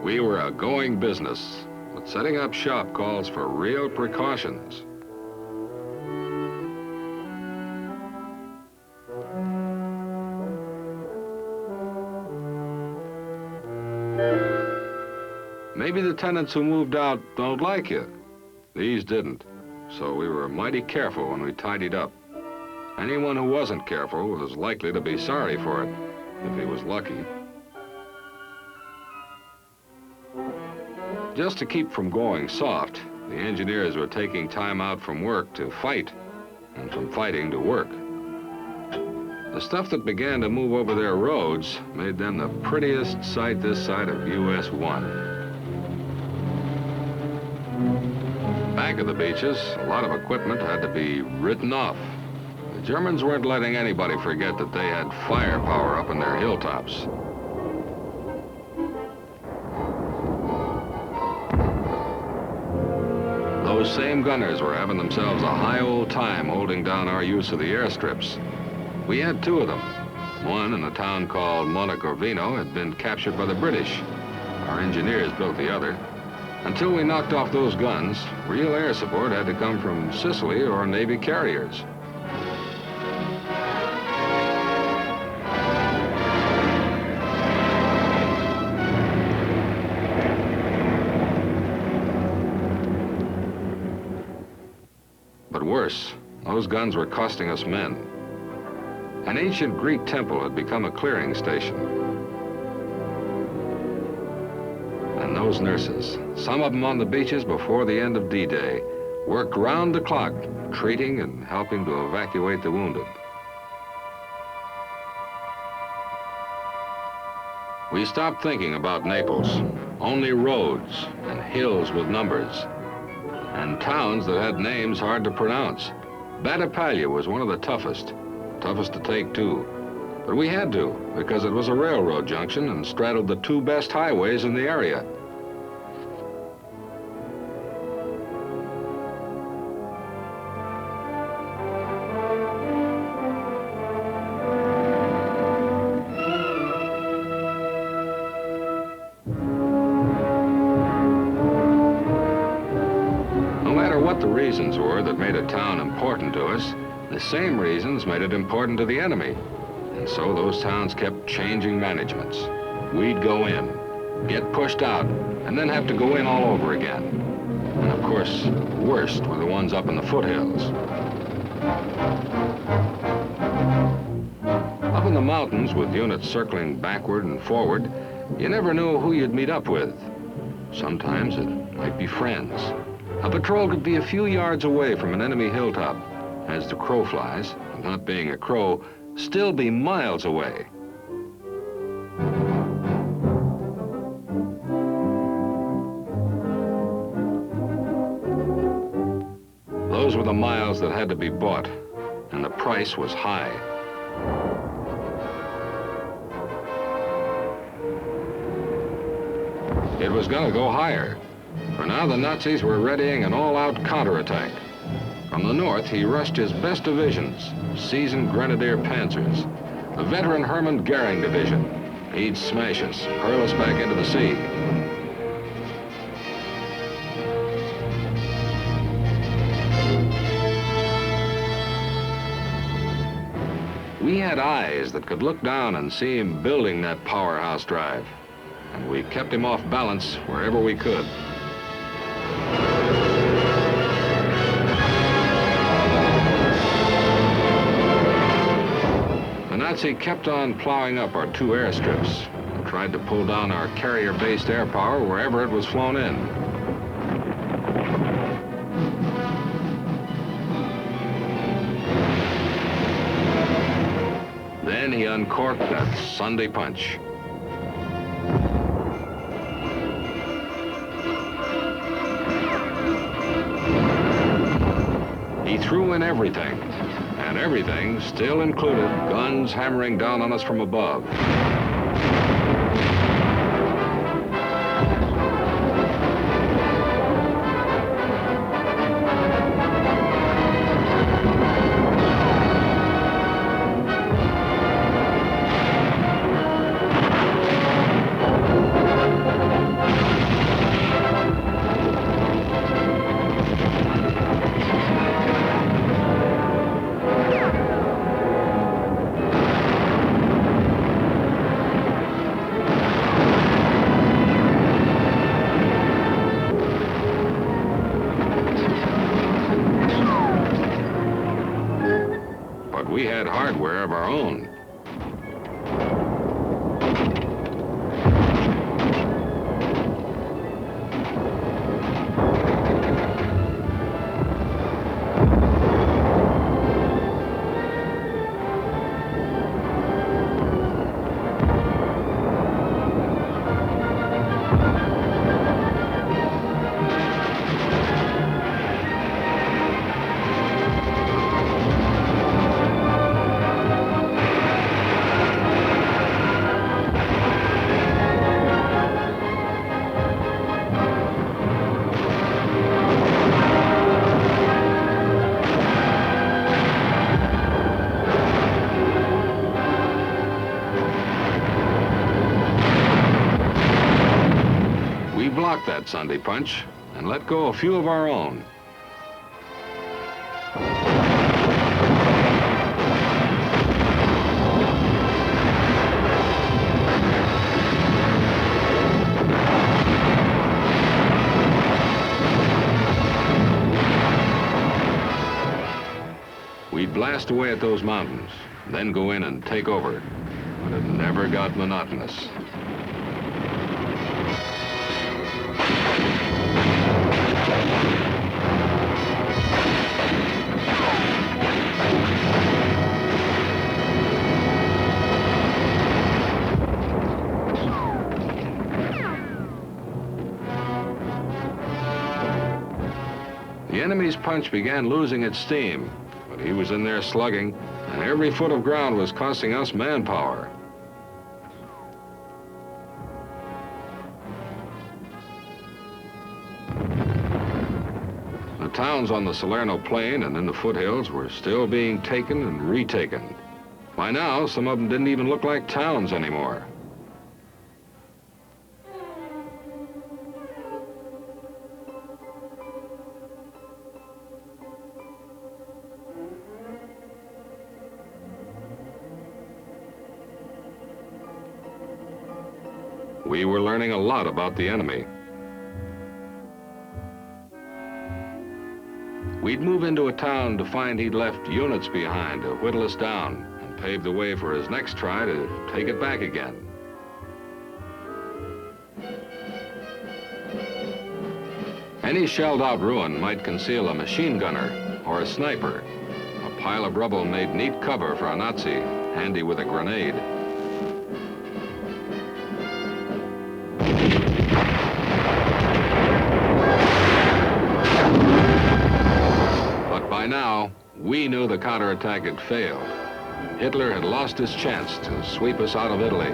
We were a going business, but setting up shop calls for real precautions. Maybe the tenants who moved out don't like you. These didn't, so we were mighty careful when we tidied up. Anyone who wasn't careful was likely to be sorry for it, if he was lucky. Just to keep from going soft, the engineers were taking time out from work to fight, and from fighting to work. The stuff that began to move over their roads made them the prettiest sight this side of US 1. Back of the beaches, a lot of equipment had to be written off. The Germans weren't letting anybody forget that they had firepower up in their hilltops. Those same gunners were having themselves a high old time holding down our use of the airstrips. We had two of them. One in a town called Montecorvino had been captured by the British. Our engineers built the other. Until we knocked off those guns, real air support had to come from Sicily or Navy carriers. But worse, those guns were costing us men. An ancient Greek temple had become a clearing station. And those nurses, some of them on the beaches before the end of D-Day, worked round the clock, treating and helping to evacuate the wounded. We stopped thinking about Naples. Only roads and hills with numbers, and towns that had names hard to pronounce. Battipaglia was one of the toughest to take too. But we had to, because it was a railroad junction and straddled the two best highways in the area. No matter what the reasons were that made a town important to us, the same reasons made it important to the enemy. And so those towns kept changing managements. We'd go in, get pushed out, and then have to go in all over again. And of course, worst were the ones up in the foothills. Up in the mountains with units circling backward and forward, you never knew who you'd meet up with. Sometimes it might be friends. A patrol could be a few yards away from an enemy hilltop, as the crow flies, and not being a crow, still be miles away. Those were the miles that had to be bought, and the price was high. It was gonna go higher, for now the Nazis were readying an all-out counterattack. From the north, he rushed his best divisions, seasoned grenadier panzers, the veteran Hermann Goering division. He'd smash us, hurl us back into the sea. We had eyes that could look down and see him building that powerhouse drive, and we kept him off balance wherever we could. The Nazi kept on plowing up our two airstrips and tried to pull down our carrier-based air power wherever it was flown in. Then he uncorked that Sunday punch. He threw in everything, and everything still included guns hammering down on us from above. had hardware of our own. Blocked that Sunday punch and let go a few of our own. We'd blast away at those mountains, then go in and take over, but it never got monotonous. The enemy's punch began losing its steam, but he was in there slugging, and every foot of ground was costing us manpower. The towns on the Salerno plain and in the foothills were still being taken and retaken. By now, some of them didn't even look like towns anymore. We were learning a lot about the enemy. We'd move into a town to find he'd left units behind to whittle us down and pave the way for his next try to take it back again. Any shelled-out ruin might conceal a machine gunner or a sniper. A pile of rubble made neat cover for a Nazi, handy with a grenade. By now, we knew the counterattack had failed. Hitler had lost his chance to sweep us out of Italy.